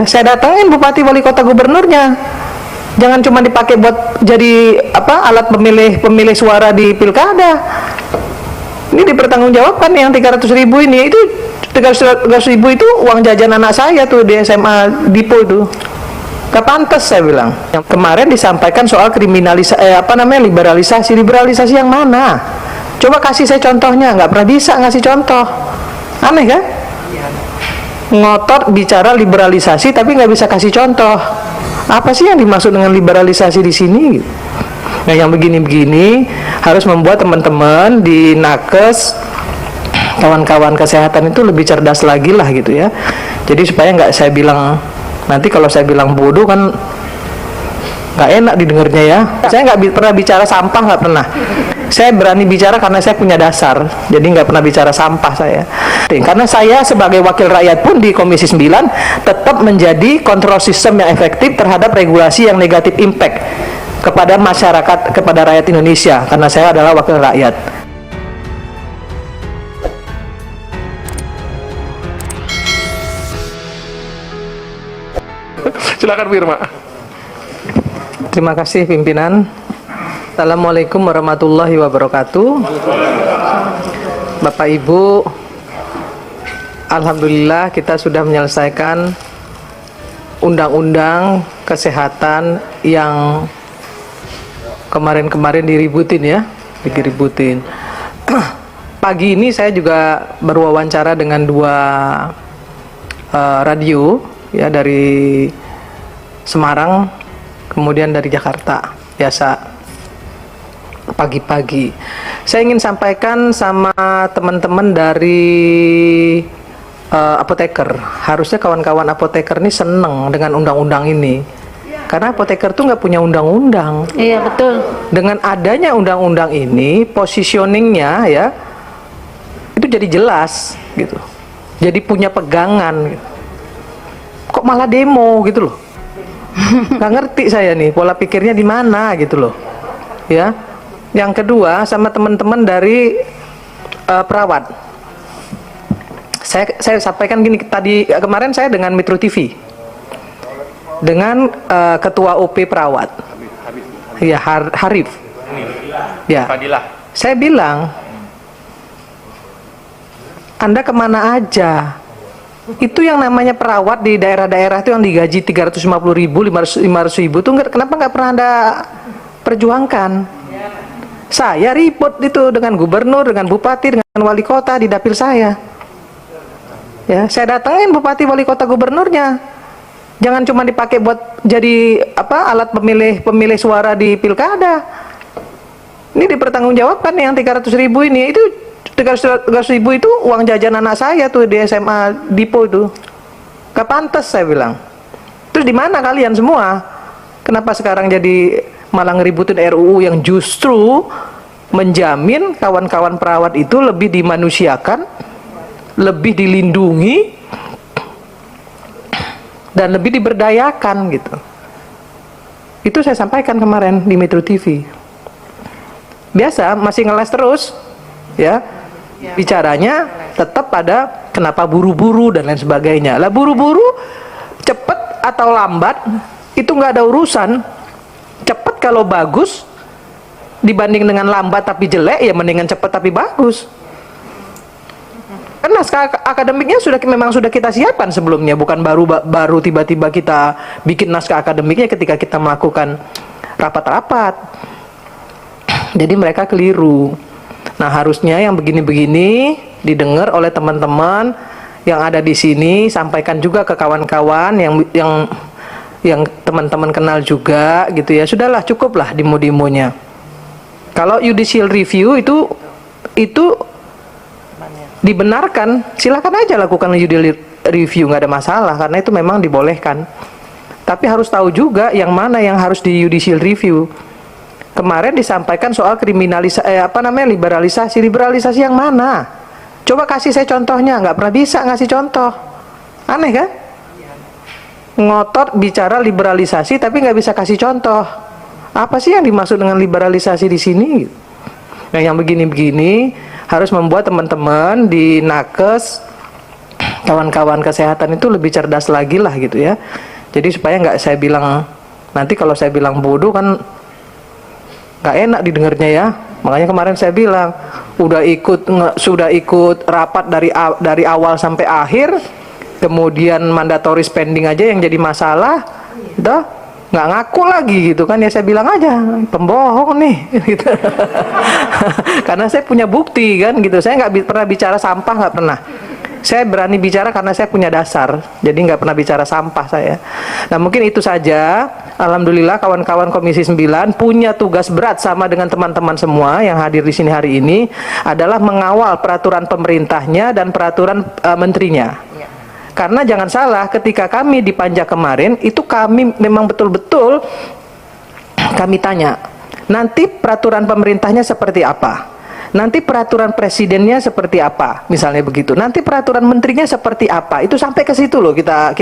Saya datangin bupati, wali kota, gubernurnya. Jangan cuma dipakai buat jadi alat pemilih suara di pilkada. Ini dipertanggungjawabkan yang 300.000 ini. Itu 300.000 itu uang jajan anak saya tuh di SMA Dipo itu. Gak pantas saya bilang. Yang kemarin disampaikan soal liberalisasi yang mana? Coba kasih saya contohnya. Nggak pernah bisa ngasih contoh. Aneh kan? Ngotot bicara liberalisasi tapi nggak bisa kasih contoh. Apa sih yang dimaksud dengan liberalisasi di sini? Nah, yang begini-begini harus membuat teman-teman di nakes, kawan-kawan kesehatan itu lebih cerdas lagi lah gitu ya. Jadi supaya nggak saya bilang, nanti kalau saya bilang bodoh kan nggak enak didengarnya ya. Saya nggak pernah bicara sampah, nggak pernah. Saya berani bicara karena saya punya dasar, jadi nggak pernah bicara sampah saya. Karena saya sebagai wakil rakyat pun di Komisi 9 tetap menjadi kontrol sistem yang efektif terhadap regulasi yang negatif impact kepada masyarakat, kepada rakyat Indonesia, karena saya adalah wakil rakyat. Silakan Firma. Terima kasih pimpinan. Assalamualaikum warahmatullahi wabarakatuh. Bapak Ibu, alhamdulillah kita sudah menyelesaikan undang-undang kesehatan yang kemarin-kemarin diributin ya, diributin. Pagi ini saya juga berwawancara dengan dua radio ya, dari Semarang kemudian dari Jakarta. Biasa pagi-pagi saya ingin sampaikan sama teman-teman dari apoteker. Harusnya kawan-kawan apoteker ini seneng dengan undang-undang ini, karena apoteker tuh nggak punya undang-undang. Iya betul. Dengan adanya undang-undang ini, positioningnya ya itu jadi jelas gitu, jadi punya pegangan gitu. Kok malah demo gitu loh? Nggak ngerti saya nih pola pikirnya di mana gitu loh ya. Yang kedua, sama teman-teman dari perawat, saya sampaikan gini, tadi kemarin saya dengan Metro TV dengan ketua OP perawat ya, Harif ya, saya bilang, Anda kemana aja? Itu yang namanya perawat di daerah-daerah itu yang digaji 350.000, 500.000 tuh kenapa nggak pernah Anda perjuangkan? Saya ribut itu dengan gubernur, dengan bupati, dengan wali kota di dapil saya. Ya, saya datangin bupati, wali kota, gubernurnya. Jangan cuma dipakai buat jadi alat pemilih suara di pilkada. Ini dipertanggungjawabkan yang 300.000 ini. Itu 300.000 itu uang jajan anak saya tuh di SMA Dipo itu. Gak pantas saya bilang. Terus di mana kalian semua? Kenapa sekarang jadi malah ngeributin RUU yang justru menjamin kawan-kawan perawat itu lebih dimanusiakan, lebih dilindungi, dan lebih diberdayakan gitu. Itu saya sampaikan kemarin di Metro TV. Biasa masih ngeles terus ya, bicaranya tetap pada kenapa buru-buru dan lain sebagainya. Lah buru-buru cepet atau lambat itu nggak ada urusan. Cepet kalau bagus dibanding dengan lambat tapi jelek, ya mendingan cepet tapi bagus. Kan naskah akademiknya memang sudah kita siapkan sebelumnya, bukan baru tiba-tiba kita bikin naskah akademiknya ketika kita melakukan rapat-rapat. Jadi mereka keliru. Nah, harusnya yang begini-begini didengar oleh teman-teman yang ada di sini, sampaikan juga ke kawan-kawan yang teman-teman kenal juga gitu ya. Sudahlah, cukuplah demo-demonya. Kalau judicial review itu dibenarkan, silakan aja lakukan judicial review, nggak ada masalah, karena itu memang dibolehkan. Tapi harus tahu juga yang mana yang harus di judicial review. Kemarin disampaikan soal liberalisasi yang mana? Coba kasih saya contohnya. Nggak pernah bisa ngasih contoh. Aneh kan? Ngotot bicara liberalisasi tapi nggak bisa kasih contoh. Apa sih yang dimaksud dengan liberalisasi di sini? Nah, yang begini-begini harus membuat teman-teman di nakes, kawan-kawan kesehatan itu lebih cerdas lagi lah gitu ya. Jadi supaya nggak saya bilang, nanti kalau saya bilang bodoh kan nggak enak didengarnya ya. Makanya kemarin saya bilang sudah ikut rapat dari awal sampai akhir, kemudian mandatory spending aja yang jadi masalah, udah nggak ngaku lagi gitu kan ya. Saya bilang aja pembohong nih gitu. Karena saya punya bukti kan gitu. Saya nggak pernah bicara sampah, nggak pernah. Saya berani bicara karena saya punya dasar, jadi nggak pernah bicara sampah saya. Nah mungkin itu saja. Alhamdulillah kawan-kawan Komisi 9 punya tugas berat sama dengan teman-teman semua yang hadir di sini hari ini, adalah mengawal peraturan pemerintahnya dan peraturan menterinya. Karena jangan salah, ketika kami di Panja kemarin, itu kami memang betul-betul kami tanya, nanti peraturan pemerintahnya seperti apa? Nanti peraturan presidennya seperti apa, misalnya begitu. Nanti peraturan menterinya seperti apa? Itu sampai ke situ loh kita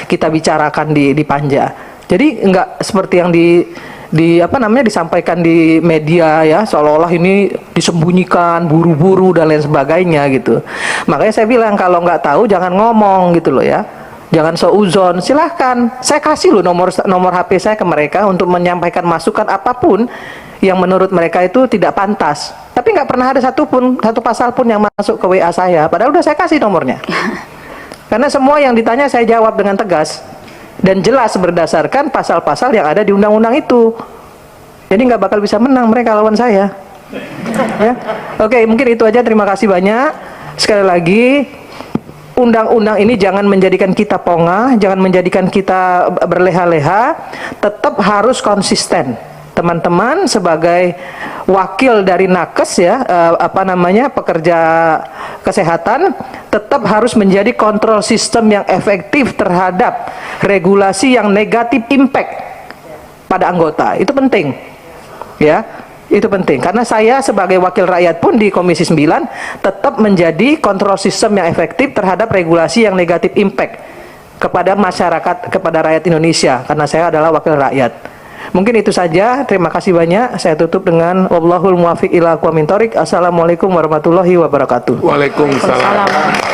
bicarakan di Panja. Jadi enggak seperti yang disampaikan di media ya, seolah-olah ini disembunyikan, buru-buru dan lain sebagainya gitu. Makanya saya bilang kalau nggak tahu jangan ngomong gitu loh ya. Jangan seuzon, silahkan. Saya kasih loh nomor HP saya ke mereka untuk menyampaikan masukan apapun yang menurut mereka itu tidak pantas. Tapi nggak pernah ada satu pasal pun yang masuk ke WA saya. Padahal udah saya kasih nomornya. Karena semua yang ditanya saya jawab dengan tegas dan jelas berdasarkan pasal-pasal yang ada di undang-undang itu. Jadi nggak bakal bisa menang mereka lawan saya. Ya. Oke, mungkin itu aja. Terima kasih banyak. Sekali lagi, undang-undang ini jangan menjadikan kita pongah, jangan menjadikan kita berleha-leha, tetap harus konsisten. Teman-teman sebagai wakil dari nakes ya, pekerja kesehatan, tetap harus menjadi kontrol sistem yang efektif terhadap regulasi yang negatif impact pada anggota. Itu penting ya. Itu penting, karena saya sebagai wakil rakyat pun di Komisi 9 tetap menjadi kontrol sistem yang efektif terhadap regulasi yang negatif impact kepada masyarakat, kepada rakyat Indonesia, karena saya adalah wakil rakyat. Mungkin itu saja, terima kasih banyak. Saya tutup dengan wallahul muwaffiq ila aqwamit thoriq. Assalamualaikum warahmatullahi wabarakatuh. Waalaikumsalam.